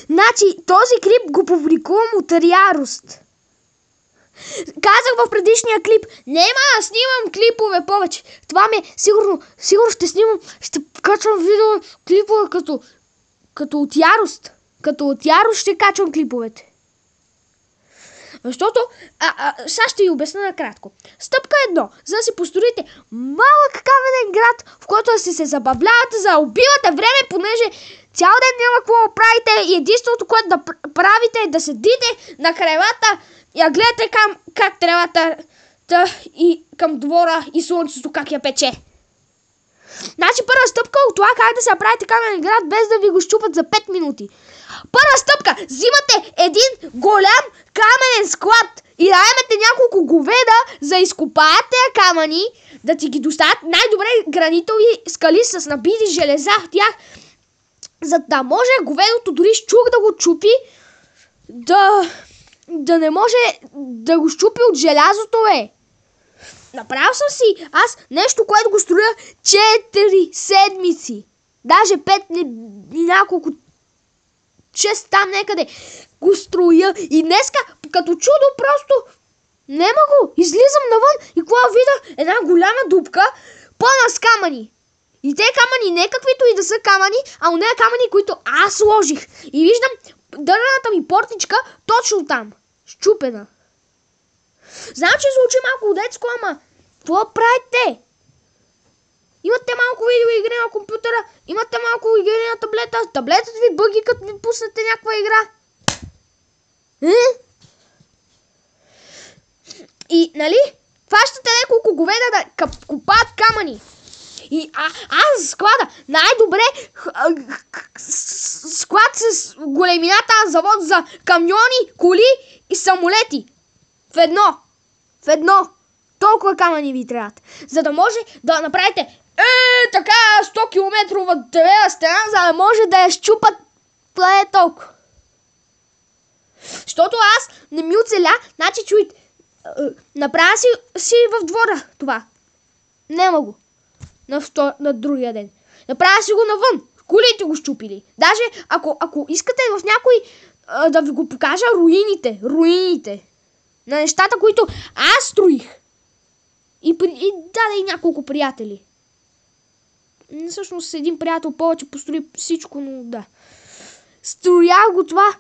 Значи, този клип го публикувам от ярост. Казах в предишния клип, няма да снимам клипове повече. Това ми сигурно ще снимам, ще качвам видео, клипове като от ярост. Като от ярост ще качвам клиповете. Защото, сега ще ви обясня накратко. Стъпка 1. За да си построите малък каменен град, в който да си се забавлявате, за да убивате време, понеже цял ден няма какво да правите и единственото, което да правите е да седите на кревата и да гледате как тревата и към двора и слънцето как я пече. Значи първа стъпка от това как да се направите каменен град без да ви го щупат за 5 минути. Първа стъпка, взимате един голям каменен склад и да имате няколко говеда, за да изкопаете камъни, да ти ги доставят най-добре гранитови скали с набити железа в тях, за да може говедото дори с чук да го чупи, да не може да го щупи от желязото, Направил съм си аз нещо, което го строя 4 седмици. Даже 5 и няколко 6 там некъде го строя. И днеска, като чудо, просто нема го. Излизам навън и когато видя една голяма дупка, пълна с камъни. И те камъни не каквито и да са камъни, а не камъни, които аз сложих. И виждам дървената ми портичка точно там. Щупена. Знам, че звучи малко детско, ама какво правите? Имате малко видеоигри на компютъра, имате малко игри на таблета, таблетът ви бъги, като ви пуснете някаква игра. И, нали, фащате няколко говеда да копаят камъни. И аз склада най-добре склад с големината на завод за камиони, коли и самолети. В едно. Толкова камъни ви трябват. За да може да направите така 100 километрова дървена стена, за да може да я щупат. Това е толкова. Защото аз не ми оцеля, значи чуйте, направя си в двора това. Нема го. На другия ден. Направя си го навън. Колите го щупили. Даже ако искате в някой да ви го покажа руините на нещата, които аз строих. И даде и няколко приятели. Всъщност един приятел повече построи всичко, но да. Строях го това.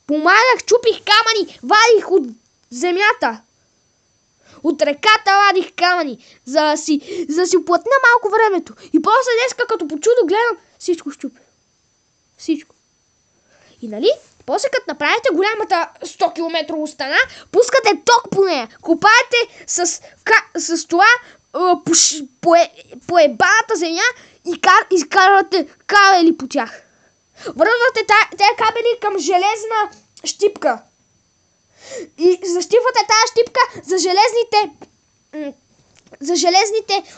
Помагах, чупих камъни, вадих от земята. От реката вадих камъни, за да си плътна малко времето. И после днеска, като по чудо гледам, всичко щупя. Всичко. И нали, после като направите голямата 100 километрова стена, пускате ток по нея. Копаете с това по ебаната земя и изкарвате кабели по тях. Връзвате тези кабели към железна щипка. И защипвате тази щипка за железните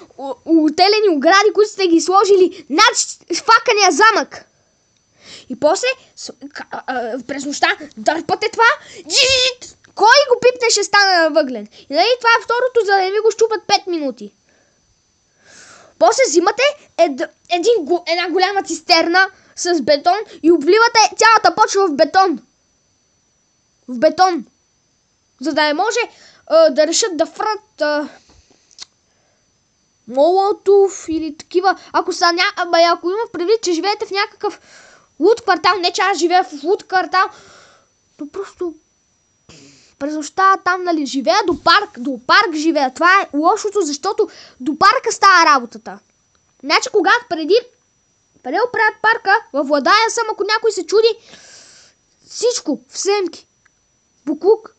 утелени огради, които сте ги сложили над факания замък. И после през нощта дърпате това. Кой го пипне, ще стане въглен. И нали, това е второто, за да не ви го щупат 5 минути. После взимате една голяма цистерна с бетон и обливате цялата почва в бетон. В бетон. За да не може да решат да фрат Молотов или такива. Ако има предвид, че живеете в някакъв луд квартал, не че аз живея в луд квартал, но просто през нощта там, нали, живея до парк живея. Това е лошото, защото до парка става работата. Значи когато преди оправят парка, във Владая съм, ако някой се чуди, всичко в семки. Буклук.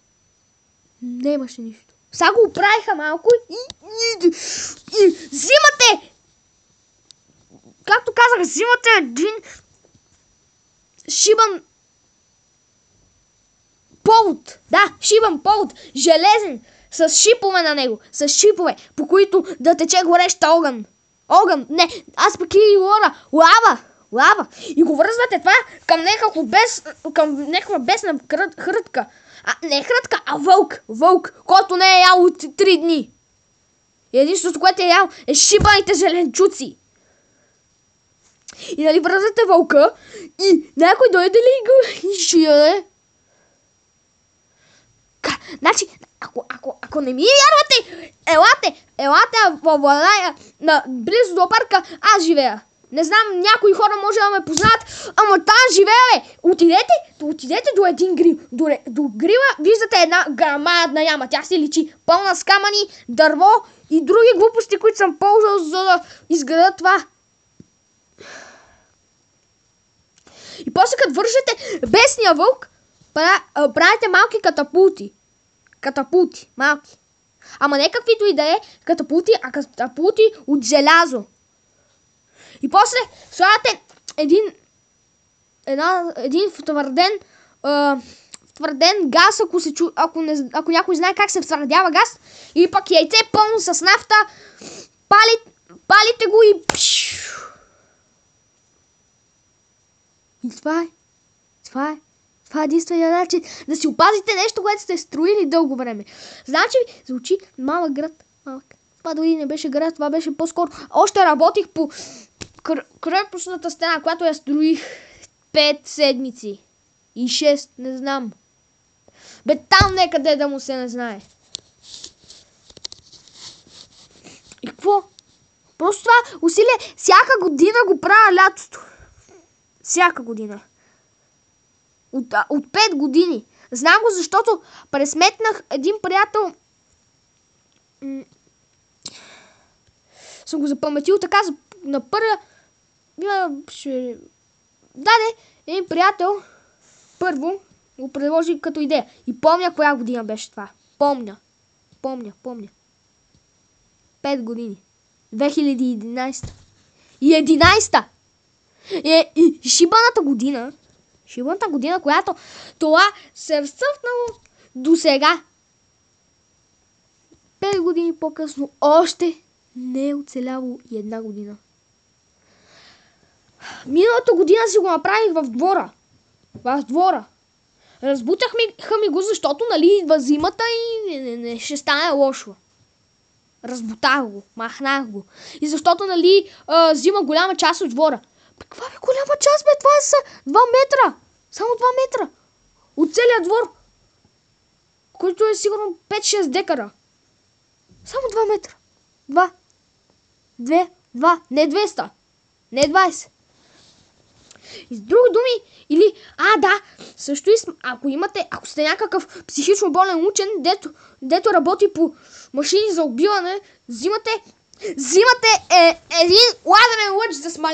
Не имаше нищо. Сега го оправиха малко и взимате, както казах, взимате един шибан повод. Да, шибан повод. Железен. С шипове на него. С шипове, по които да тече горещ огън. Огън. Не, аз пък и лора. Лава. И го връзвате това към някаква бесна хрътка. Не хрътка, а вълк, който не е ял от 3 дни. И единството, което е ял, е шибаните зеленчуци. И нали връзвате вълка и някой дойде ли го изжире. Значи, ако не ми вярвате, елате в Владая, близо до парка, аз живея. Не знам, някои хора може да ме познат, ама там живея, бе. Отидете до един грил. До грила виждате една грамадна яма. Тя се личи пълна с камъни, дърво и други глупости, които съм ползвал, за да изграда това. И после като вържете бесния вълк, правите малки катапулти. Катапулти, малки. Ама не каквито и да е катапулти, а катапулти от желязо. И после слагате един втвърден газ, ако някой знае как се втвърдява газ, или пък яйце пълно с нафта, палите го и това е. Това е единствения начин да си опазите нещо, което сте строили дълго време. Значи, звучи малък град. Малък. Това дори не беше град, това беше по-скоро. Още работих по крепостната стена, която я строих 5 седмици. И 6, не знам. Бе, там некъде да му се не знае. И какво? Просто това усилие всяка година го правя лятото. Всяка година. От 5 години. Знам го, защото пресметнах един приятел. Съм го запаметил така на първия. Един приятел първо го предложи като идея. И помня коя година беше това. Помня. 5 години. 2011. И 11-та. И шибаната година, която това се е разцъфнало до сега. 5 години по-късно още не е оцеляло и една година. Миналата година си го направих в двора. Разбутахме ми го, защото нали идва зимата и не ще стане лошо. Разбутах го, махнах го. И защото нали взима голяма част от двора. Каква бе голяма част, бе? Това са 2 метра. Само 2 метра. От целия двор. Който е сигурно 5-6 декара. Само 2 метра. 2. Не 200. Не 20. И с други думи, или... да, също и ако сте някакъв психично болен учен, дето работи по машини за убиване, взимате един ладенен лъч за смаля.